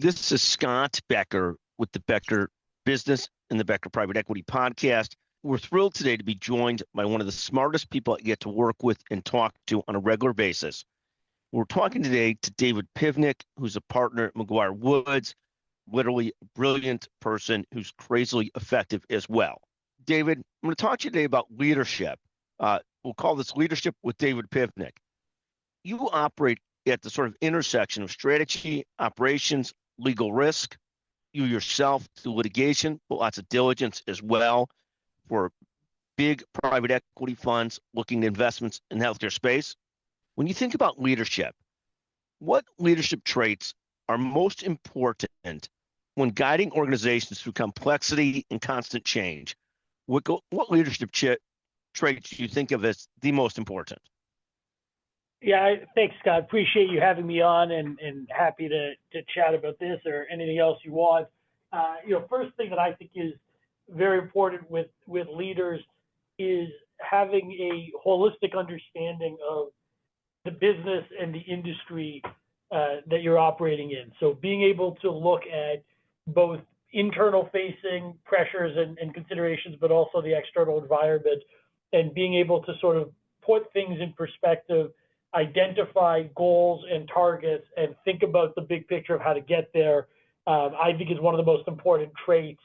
This is Scott Becker with the Becker Business and the Becker Private Equity Podcast. We're thrilled today to be joined by one of the smartest people I get to work with and talk to on a regular basis. We're talking today to David Pivnick, who's a partner at McGuireWoods, literally a brilliant person who's crazily effective as well. David, I'm going to talk to you today about leadership. We'll call this Leadership with David Pivnick. You operate at the sort of intersection of strategy, operations, legal risk. You yourself do litigation, but lots of diligence as well for big private equity funds looking at investments in the healthcare space. When you think about leadership, what leadership traits are most important when guiding organizations through complexity and constant change? What leadership traits do you think of as the most important? Yeah, thanks, Scott. Appreciate you having me on, and happy to chat about this or anything else you want. First thing that I think is very important with leaders is having a holistic understanding of the business and the industry that you're operating in. So being able to look at both internal facing pressures and considerations, but also the external environment, and being able to sort of put things in perspective, identify goals and targets, and think about the big picture of how to get there, I think is one of the most important traits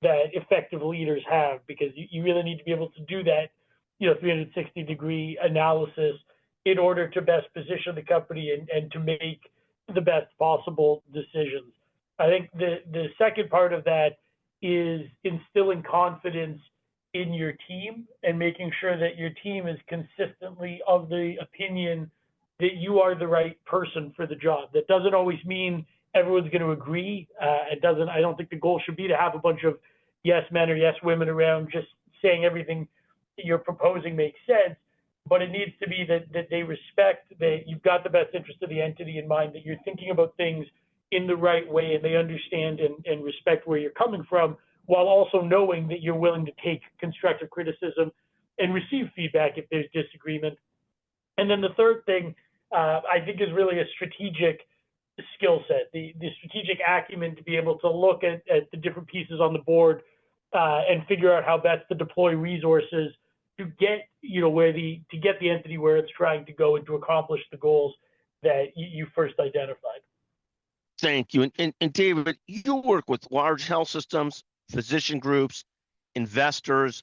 that effective leaders have, because you really need to be able to do that, 360-degree analysis in order to best position the company and to make the best possible decisions. I think the second part of that is instilling confidence in your team and making sure that your team is consistently of the opinion that you are the right person for the job. That doesn't always mean everyone's going to agree. I don't think the goal should be to have a bunch of yes men or yes women around just saying everything that you're proposing makes sense, but it needs to be that they respect that you've got the best interest of the entity in mind, that you're thinking about things in the right way, and they understand and respect where you're coming from, while also knowing that you're willing to take constructive criticism and receive feedback if there's disagreement. And then the third thing I think is really a strategic skill set, the strategic acumen to be able to look at the different pieces on the board and figure out how best to deploy resources to get to get the entity where it's trying to go and to accomplish the goals that you first identified. Thank you. And David, you work with large health systems, physician groups, investors.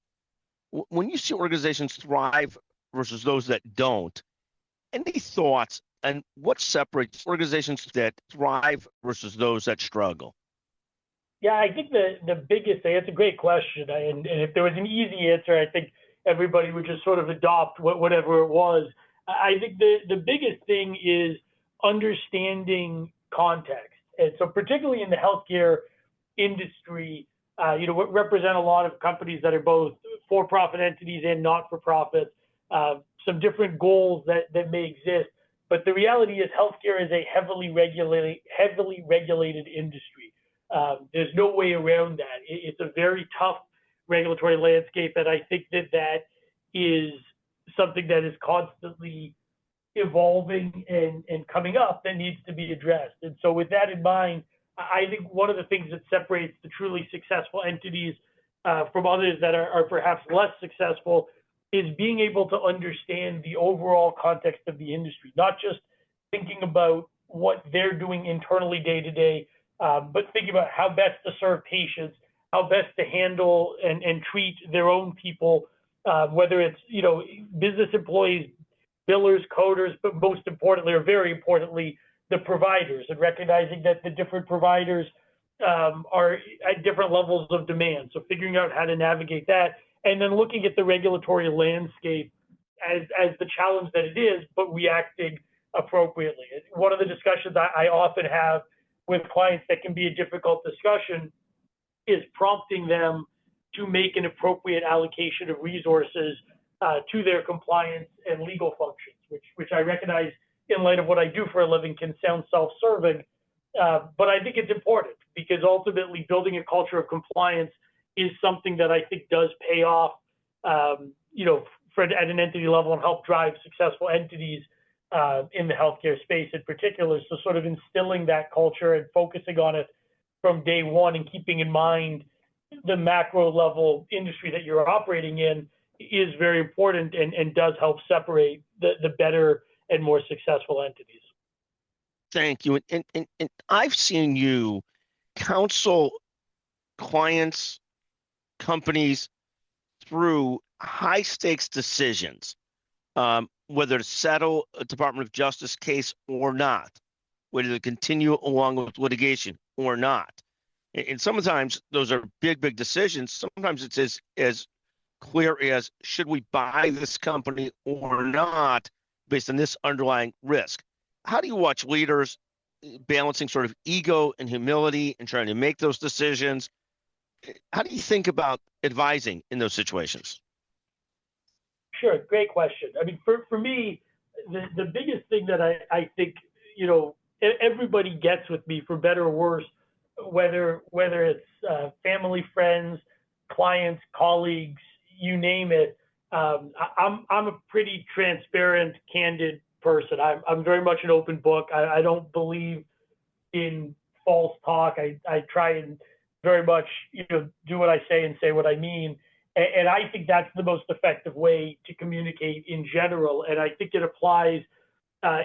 When you see organizations thrive versus those that don't, any thoughts on what separates organizations that thrive versus those that struggle? Yeah, I think the biggest thing, it's a great question. And if there was an easy answer, I think everybody would just sort of adopt whatever it was. I think the biggest thing is understanding context. And so particularly in the healthcare industry, we represent a lot of companies that are both for-profit entities and not-for-profit, some different goals that may exist. But the reality is healthcare is a heavily regulated industry. There's no way around that. It's a very tough regulatory landscape, and I think that is something that is constantly evolving and coming up that needs to be addressed. And so with that in mind, I think one of the things that separates the truly successful entities from others that are perhaps less successful is being able to understand the overall context of the industry, not just thinking about what they're doing internally day to day, but thinking about how best to serve patients, how best to handle and treat their own people, whether it's, business employees, billers, coders, but most importantly, or very importantly, the providers, and recognizing that the different providers are at different levels of demand. So figuring out how to navigate that, and then looking at the regulatory landscape as the challenge that it is, but reacting appropriately. One of the discussions I often have with clients that can be a difficult discussion is prompting them to make an appropriate allocation of resources to their compliance and legal functions, which I recognize in light of what I do for a living can sound self-serving, but I think it's important because ultimately building a culture of compliance is something that I think does pay off, at an entity level and help drive successful entities in the healthcare space in particular. So sort of instilling that culture and focusing on it from day one and keeping in mind the macro level industry that you're operating in is very important and does help separate the better and more successful entities. Thank you. And I've seen you counsel clients, companies through high stakes decisions, whether to settle a Department of Justice case or not, whether to continue along with litigation or not. And sometimes those are big, big decisions. Sometimes it's as clear as, should we buy this company or not based on this underlying risk? How do you watch leaders balancing sort of ego and humility and trying to make those decisions? How do you think about advising in those situations? Sure, great question. I mean, for me, the biggest thing that I think, everybody gets with me, for better or worse, whether it's family, friends, clients, colleagues, you name it. I'm a pretty transparent, candid person. I'm very much an open book. I don't believe in false talk. I try and very much, do what I say and say what I mean. And I think that's the most effective way to communicate in general. And I think it applies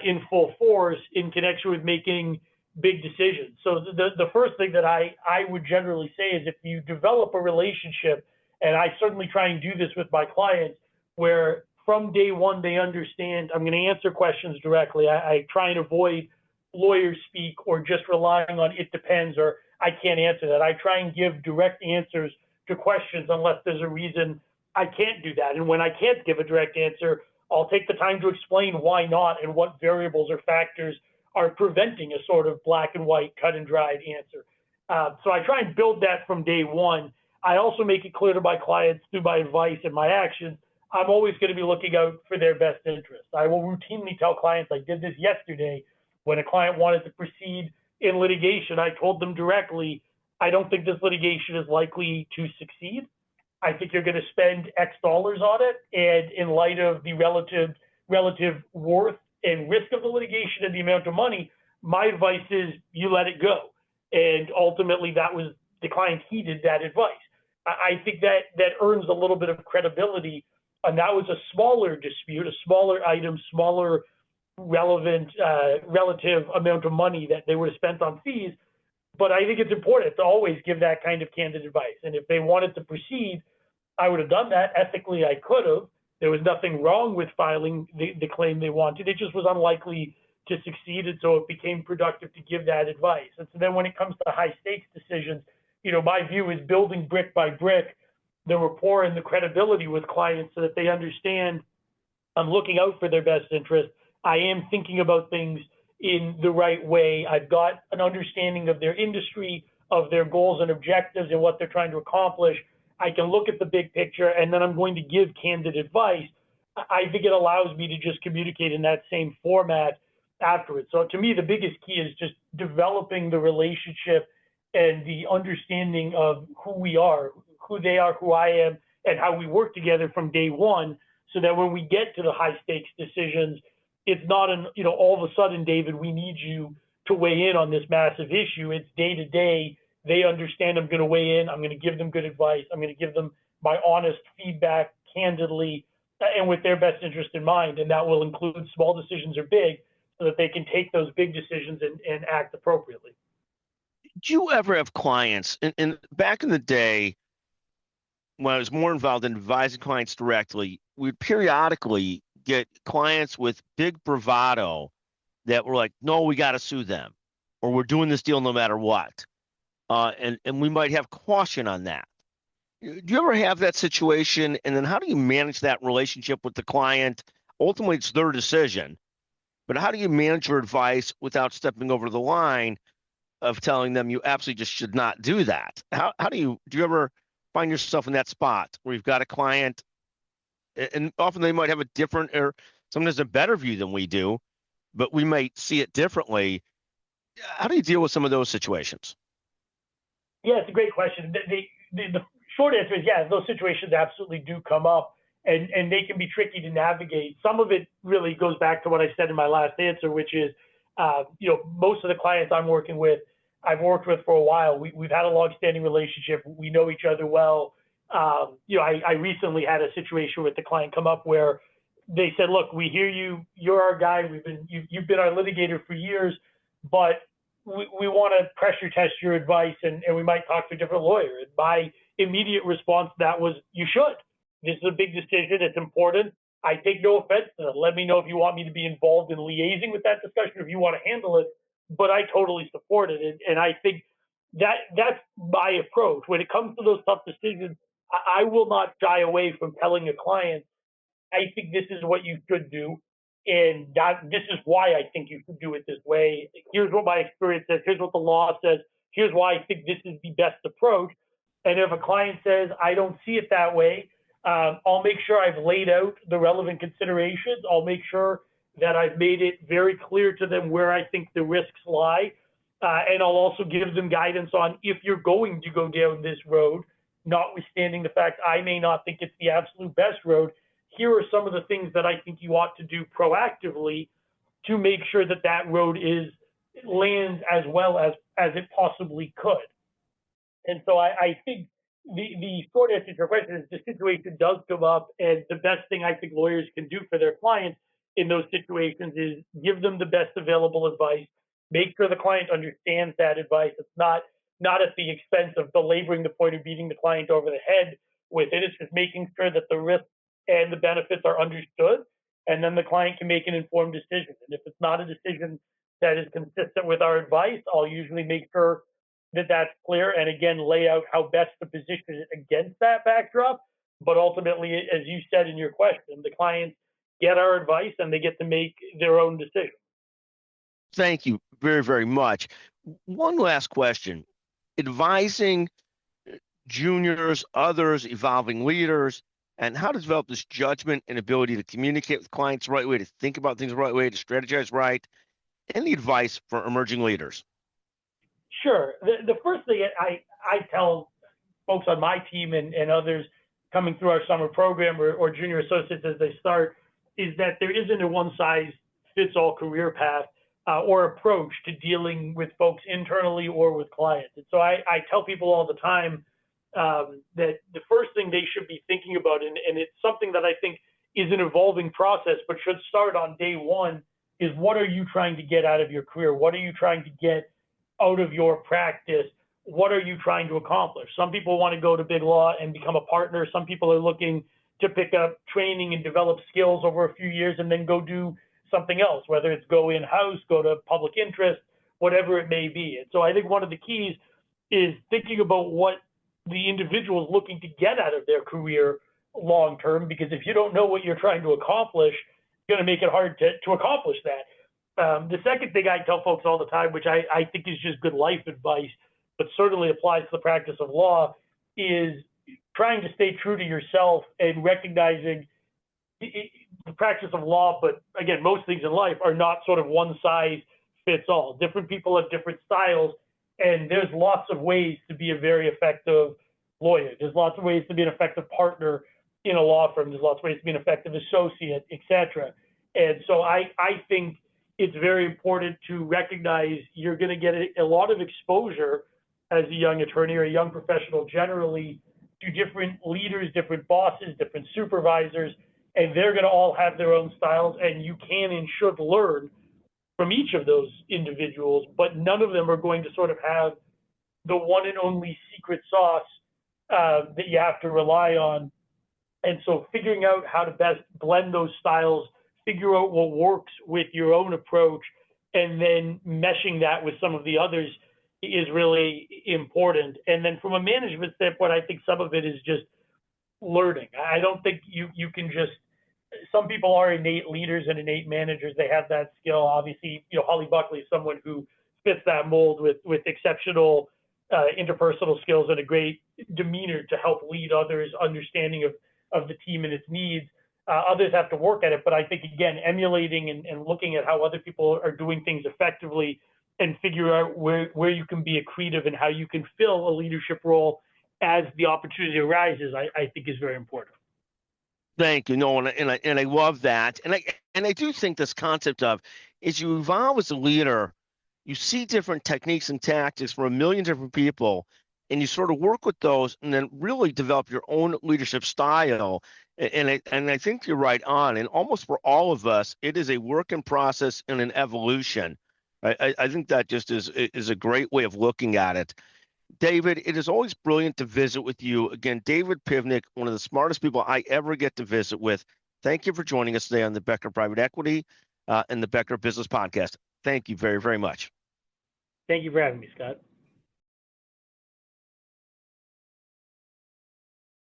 in full force in connection with making big decisions. So the first thing that I would generally say is, if you develop a relationship, and I certainly try and do this with my clients, where from day one they understand I'm going to answer questions directly. I try and avoid lawyer speak or just relying on it depends or I can't answer that. I try and give direct answers to questions unless there's a reason I can't do that. And when I can't give a direct answer, I'll take the time to explain why not and what variables or factors are preventing a sort of black and white, cut and dried answer. So I try and build that from day one. I also make it clear to my clients through my advice and my actions, I'm always going to be looking out for their best interest. I will routinely tell clients, I did this yesterday, when a client wanted to proceed in litigation, I told them directly, I don't think this litigation is likely to succeed. I think you're going to spend X dollars on it. And in light of the relative worth and risk of the litigation and the amount of money, my advice is you let it go. And ultimately, the client heeded that advice. I think that earns a little bit of credibility. And that was a smaller dispute, a smaller item, smaller relative amount of money that they would have spent on fees. But I think it's important to always give that kind of candid advice. And if they wanted to proceed, I would have done that. Ethically, I could have. There was nothing wrong with filing the claim they wanted. It just was unlikely to succeed. And so it became productive to give that advice. And so then when it comes to high stakes decisions, my view is building brick by brick the rapport and the credibility with clients so that they understand I'm looking out for their best interest. I am thinking about things in the right way. I've got an understanding of their industry, of their goals and objectives and what they're trying to accomplish. I can look at the big picture, and then I'm going to give candid advice. I think it allows me to just communicate in that same format afterwards. So to me, the biggest key is just developing the relationship and the understanding of who we are, who they are, who I am, and how we work together from day one, so that when we get to the high stakes decisions, it's not all of a sudden, David, we need you to weigh in on this massive issue. It's day to day. They understand I'm going to weigh in. I'm going to give them good advice. I'm going to give them my honest feedback candidly and with their best interest in mind. And that will include small decisions or big, so that they can take those big decisions and act appropriately. Do you ever have clients, and back in the day, when I was more involved in advising clients directly, we'd periodically get clients with big bravado that were like, no, we got to sue them, or we're doing this deal no matter what. And we might have caution on that. Do you ever have that situation? And then how do you manage that relationship with the client? Ultimately, it's their decision. But how do you manage your advice without stepping over the line of telling them you absolutely just should not do that? How do you ever find yourself in that spot where you've got a client, and often they might have a different or sometimes a better view than we do, but we might see it differently. How do you deal with some of those situations? Yeah, it's a great question. The short answer is, yeah, those situations absolutely do come up. and they can be tricky to navigate. Some of it really goes back to what I said in my last answer, which is, most of the clients I'm working with, I've worked with for a while. We've had a long-standing relationship. We know each other well. I recently had a situation with the client come up where they said, "Look, we hear you. You're our guy. You've been our litigator for years, but we want to pressure test your advice, and we might talk to a different lawyer." And my immediate response to that was, "You should. This is a big decision. It's important. I take no offense to it. Let me know if you want me to be involved in liaising with that discussion, or if you want to handle it, but I totally support it." And I think that's my approach. When it comes to those tough decisions, I will not shy away from telling a client, "I think this is what you should do, and this is why I think you should do it this way. Here's what my experience says. Here's what the law says. Here's why I think this is the best approach." And if a client says, "I don't see it that way," I'll make sure I've laid out the relevant considerations. I'll make sure that I've made it very clear to them where I think the risks lie. And I'll also give them guidance on, if you're going to go down this road, notwithstanding the fact I may not think it's the absolute best road, here are some of the things that I think you ought to do proactively to make sure that that road lands as well as it possibly could. And so I think the short answer to your question is, the situation does come up, and the best thing I think lawyers can do for their clients in those situations is give them the best available advice, make sure the client understands that advice. It's not at the expense of belaboring the point of beating the client over the head with it. It's just making sure that the risks and the benefits are understood, and then the client can make an informed decision. And if it's not a decision that is consistent with our advice, I'll usually make sure that that's clear, and again, lay out how best to position it against that backdrop. But ultimately, as you said in your question, the clients get our advice and they get to make their own decision. Thank you very, very much. One last question. Advising juniors, others, evolving leaders, and how to develop this judgment and ability to communicate with clients the right way, to think about things the right way, to strategize right. Any advice for emerging leaders? Sure. The first thing I tell folks on my team and others coming through our summer program or junior associates as they start is that there isn't a one-size-fits-all career path or approach to dealing with folks internally or with clients. And so I tell people all the time that the first thing they should be thinking about, and it's something that I think is an evolving process but should start on day one, is what are you trying to get out of your career? What are you trying to get out of your practice? What are you trying to accomplish? Some people want to go to big law and become a partner. Some people are looking to pick up training and develop skills over a few years and then go do something else, whether it's go in-house, go to public interest, whatever it may be. And so I think one of the keys is thinking about what the individual is looking to get out of their career long-term, because if you don't know what you're trying to accomplish, it's going to make it hard to accomplish that. The second thing I tell folks all the time, which I think is just good life advice, but certainly applies to the practice of law, is trying to stay true to yourself and recognizing the practice of law, but again, most things in life are not sort of one size fits all. Different people have different styles, and there's lots of ways to be a very effective lawyer. There's lots of ways to be an effective partner in a law firm. There's lots of ways to be an effective associate, etc. And so I think it's very important to recognize you're going to get a lot of exposure as a young attorney or a young professional generally to different leaders, different bosses, different supervisors, and they're going to all have their own styles, and you can and should learn from each of those individuals, but none of them are going to sort of have the one and only secret sauce that you have to rely on. And so figuring out how to best blend those styles, figure out what works with your own approach, and then meshing that with some of the others is really important. And then from a management standpoint, I think some of it is just learning. I don't think you can just, some people are innate leaders and innate managers. They have that skill. Obviously, Holly Buckley is someone who fits that mold with exceptional interpersonal skills and a great demeanor to help lead others, understanding of the team and its needs. Others have to work at it, but I think, again, emulating and looking at how other people are doing things effectively and figure out where you can be accretive and how you can fill a leadership role as the opportunity arises, I think is very important. Thank you. No, and I love that. And I do think this concept of as you evolve as a leader, you see different techniques and tactics from a million different people, and you sort of work with those and then really develop your own leadership style. And I think you're right on. And almost for all of us, it is a work in process and an evolution. I think that just is a great way of looking at it. David, it is always brilliant to visit with you. Again, David Pivnick, one of the smartest people I ever get to visit with. Thank you for joining us today on the Becker Private Equity and the Becker Business Podcast. Thank you very, very much. Thank you for having me, Scott.